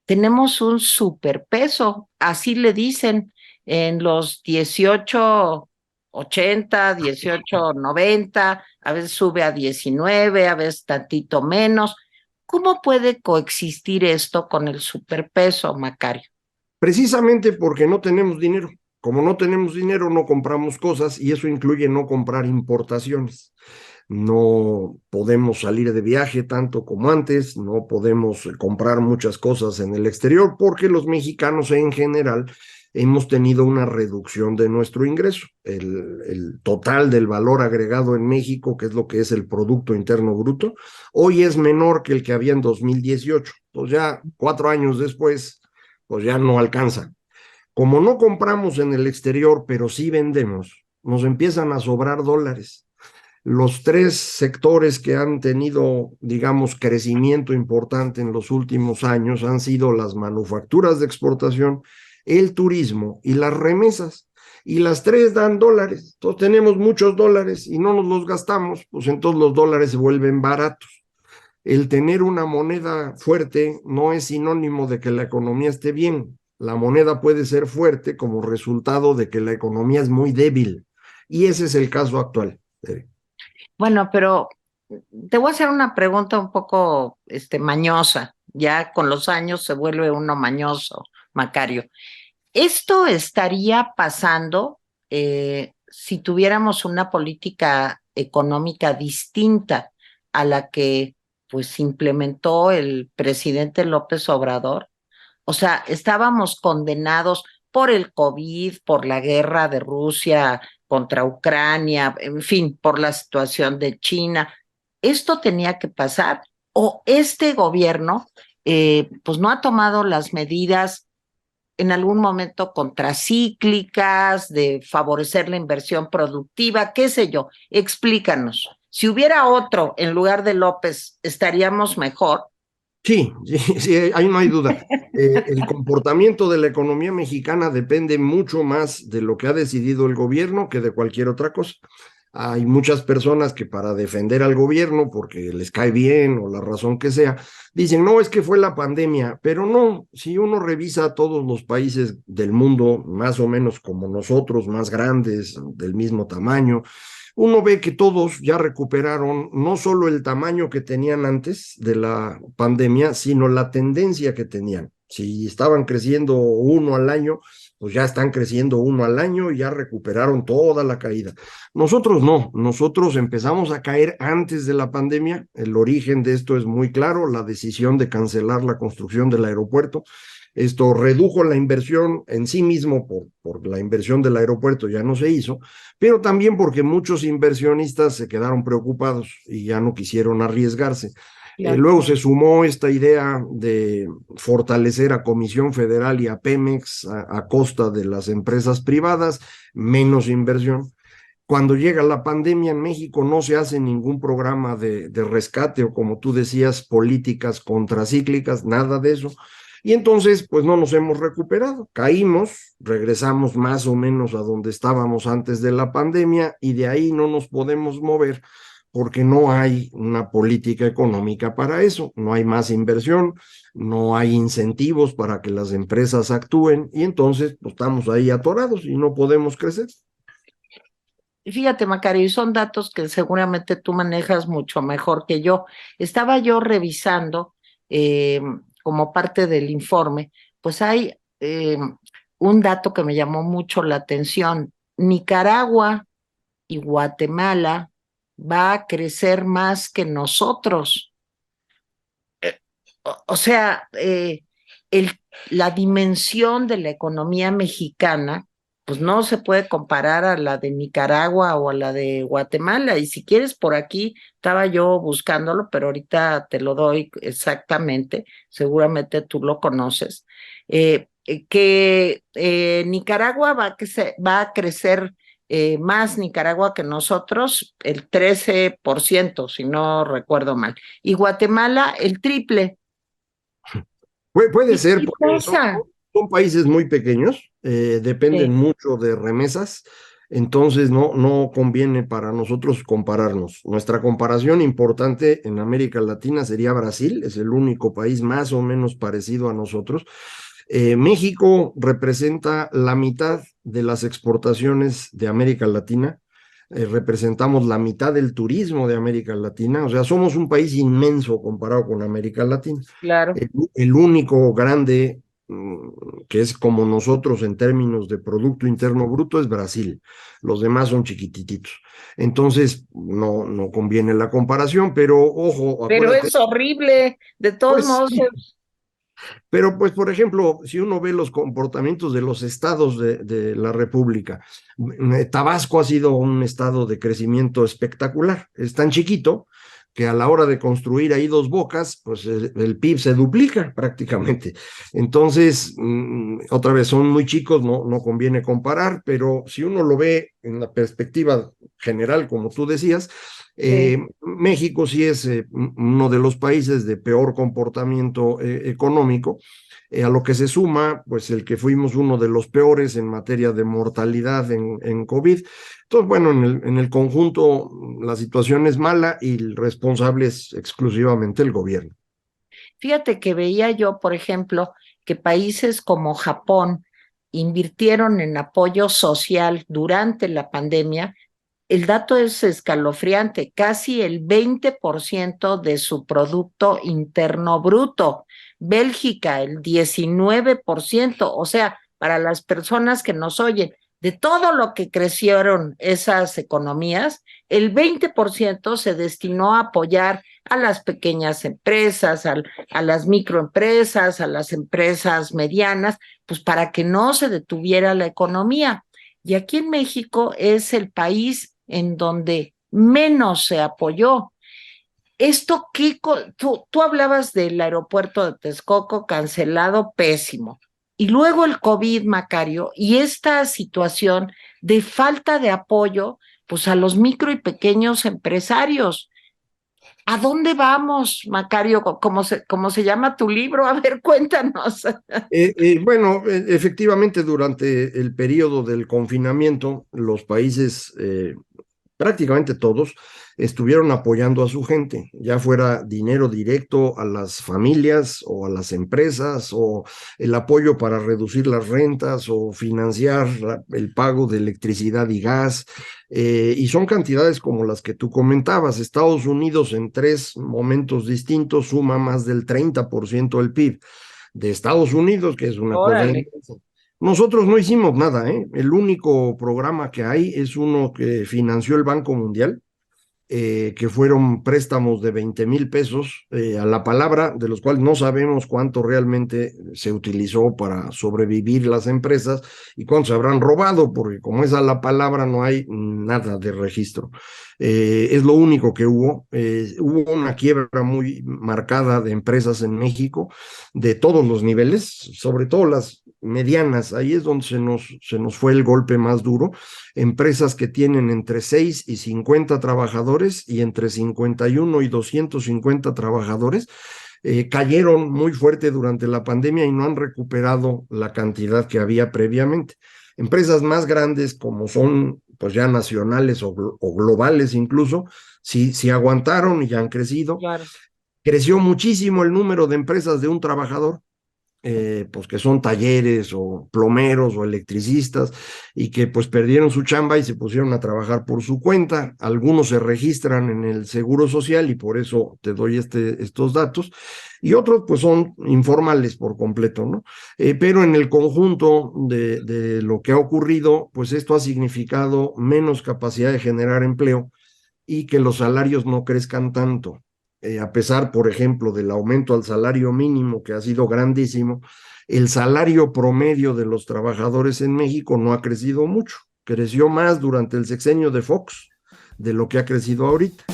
tenemos un superpeso, así le dicen, en los 18.80, 18.90, a veces sube a 19, a veces tantito menos. ¿Cómo puede coexistir esto con el superpeso, Macario? Precisamente porque no tenemos dinero. Como no tenemos dinero, no compramos cosas y eso incluye no comprar importaciones. No podemos salir de viaje tanto como antes, no podemos comprar muchas cosas en el exterior porque los mexicanos en general hemos tenido una reducción de nuestro ingreso. El total del valor agregado en México, que es lo que es el Producto Interno Bruto, hoy es menor que el que había en 2018. Pues ya 4 años después, pues ya no alcanza. Como no compramos en el exterior, pero sí vendemos, nos empiezan a sobrar dólares. Los tres sectores que han tenido, digamos, crecimiento importante en los últimos años han sido las manufacturas de exportación, el turismo y las remesas. Y las tres dan dólares. Entonces tenemos muchos dólares y no nos los gastamos, pues entonces los dólares se vuelven baratos. El tener una moneda fuerte no es sinónimo de que la economía esté bien. La moneda puede ser fuerte como resultado de que la economía es muy débil. Y ese es el caso actual. Bueno, pero te voy a hacer una pregunta un poco mañosa. Ya con los años se vuelve uno mañoso, Macario. ¿Esto estaría pasando si tuviéramos una política económica distinta a la que pues implementó el presidente López Obrador? O sea, estábamos condenados por el COVID, por la guerra de Rusia contra Ucrania, en fin, por la situación de China. ¿Esto tenía que pasar? ¿O este gobierno pues no ha tomado las medidas en algún momento contracíclicas, de favorecer la inversión productiva, qué sé yo? Explícanos. Si hubiera otro en lugar de López, ¿estaríamos mejor? Sí, sí, sí, ahí no hay duda. El comportamiento de la economía mexicana depende mucho más de lo que ha decidido el gobierno que de cualquier otra cosa. Hay muchas personas que para defender al gobierno, porque les cae bien o la razón que sea, dicen, no, es que fue la pandemia, pero no, si uno revisa todos los países del mundo, más o menos como nosotros, más grandes, del mismo tamaño, uno ve que todos ya recuperaron no solo el tamaño que tenían antes de la pandemia, sino la tendencia que tenían. Si estaban creciendo uno al año, pues ya están creciendo uno al año y ya recuperaron toda la caída. Nosotros no, nosotros empezamos a caer antes de la pandemia. El origen de esto es muy claro, la decisión de cancelar la construcción del aeropuerto. Esto redujo la inversión en sí mismo por la inversión del aeropuerto, ya no se hizo, pero también porque muchos inversionistas se quedaron preocupados y ya no quisieron arriesgarse. Claro. Luego se sumó esta idea de fortalecer a Comisión Federal y a Pemex a costa de las empresas privadas, menos inversión. Cuando llega la pandemia en México no se hace ningún programa de rescate o como tú decías, políticas contracíclicas, nada de eso. Y entonces, pues no nos hemos recuperado. Caímos, regresamos más o menos a donde estábamos antes de la pandemia y de ahí no nos podemos mover porque no hay una política económica para eso, no hay más inversión, no hay incentivos para que las empresas actúen y entonces pues, estamos ahí atorados y no podemos crecer. Y fíjate, Macario, y son datos que seguramente tú manejas mucho mejor que yo. Estaba yo revisando eh, como parte del informe, pues hay un dato que me llamó mucho la atención. Nicaragua y Guatemala va a crecer más que nosotros. O sea, el, la dimensión de la economía mexicana, pues no se puede comparar a la de Nicaragua o a la de Guatemala. Y si quieres, por aquí estaba yo buscándolo, pero ahorita te lo doy exactamente, seguramente tú lo conoces, que Nicaragua va a crecer más Nicaragua que nosotros, el 13%, si no recuerdo mal, y Guatemala el triple. Puede ¿Y ser, qué porque pasa? son países muy pequeños, dependen Sí. mucho de remesas. Entonces no conviene para nosotros compararnos. Nuestra comparación importante en América Latina sería Brasil, es el único país más o menos parecido a nosotros. México representa la mitad de las exportaciones de América Latina, representamos la mitad del turismo de América Latina, o sea, somos un país inmenso comparado con América Latina. Claro. El único grande que es como nosotros en términos de Producto Interno Bruto es Brasil. Los demás son chiquititos. Entonces, no conviene la comparación, pero ojo, Pero acuérdate, es horrible, de todos pues modos. sí, pero pues, por ejemplo, si uno ve los comportamientos de los estados de la República, Tabasco ha sido un estado de crecimiento espectacular. Es tan chiquito que a la hora de construir ahí Dos Bocas, pues el PIB se duplica prácticamente. Entonces, otra vez, son muy chicos, no conviene comparar, pero si uno lo ve en la perspectiva general, como tú decías, Sí. México sí es uno de los países de peor comportamiento económico, a lo que se suma, pues el que fuimos uno de los peores en materia de mortalidad en COVID. Entonces, bueno, en el conjunto la situación es mala y el responsable es exclusivamente el gobierno. Fíjate que veía yo, por ejemplo, que países como Japón invirtieron en apoyo social durante la pandemia. El dato es escalofriante, casi el 20% de su Producto Interno Bruto. Bélgica, el 19%. O sea, para las personas que nos oyen, de todo lo que crecieron esas economías, el 20% se destinó a apoyar a las pequeñas empresas, a las microempresas, a las empresas medianas, pues para que no se detuviera la economía. Y aquí en México es el país en donde menos se apoyó. Esto, tú hablabas del aeropuerto de Texcoco cancelado, pésimo. Y luego el COVID, Macario, y esta situación de falta de apoyo, pues a los micro y pequeños empresarios. ¿A dónde vamos, Macario? ¿Cómo se llama tu libro? A ver, cuéntanos. Bueno, efectivamente, durante el periodo del confinamiento, los países prácticamente todos estuvieron apoyando a su gente, ya fuera dinero directo a las familias o a las empresas o el apoyo para reducir las rentas o financiar el pago de electricidad y gas. Y son cantidades como las que tú comentabas. Estados Unidos en 3 momentos distintos suma más del 30% del PIB de Estados Unidos, que es una cosa Órale. inmensa. Nosotros no hicimos nada, ¿eh? El único programa que hay es uno que financió el Banco Mundial, que fueron préstamos de 20,000 pesos a la palabra, de los cuales no sabemos cuánto realmente se utilizó para sobrevivir las empresas y cuánto se habrán robado, porque como es a la palabra no hay nada de registro. Es lo único que hubo. Hubo una quiebra muy marcada de empresas en México, de todos los niveles, sobre todo las medianas. Ahí es donde se nos fue el golpe más duro. Empresas que tienen entre 6 y 50 trabajadores y entre 51 y 250 trabajadores, cayeron muy fuerte durante la pandemia y no han recuperado la cantidad que había previamente. Empresas más grandes como son pues ya nacionales o globales incluso, sí aguantaron y ya han crecido. Claro. Creció muchísimo el número de empresas de un trabajador, pues que son talleres o plomeros o electricistas y que pues perdieron su chamba y se pusieron a trabajar por su cuenta. Algunos se registran en el Seguro Social y por eso te doy estos datos, y otros pues son informales por completo, ¿no? Pero en el conjunto de lo que ha ocurrido, pues esto ha significado menos capacidad de generar empleo y que los salarios no crezcan tanto. A pesar, por ejemplo, del aumento al salario mínimo, que ha sido grandísimo, el salario promedio de los trabajadores en México no ha crecido mucho. Creció más durante el sexenio de Fox de lo que ha crecido ahorita.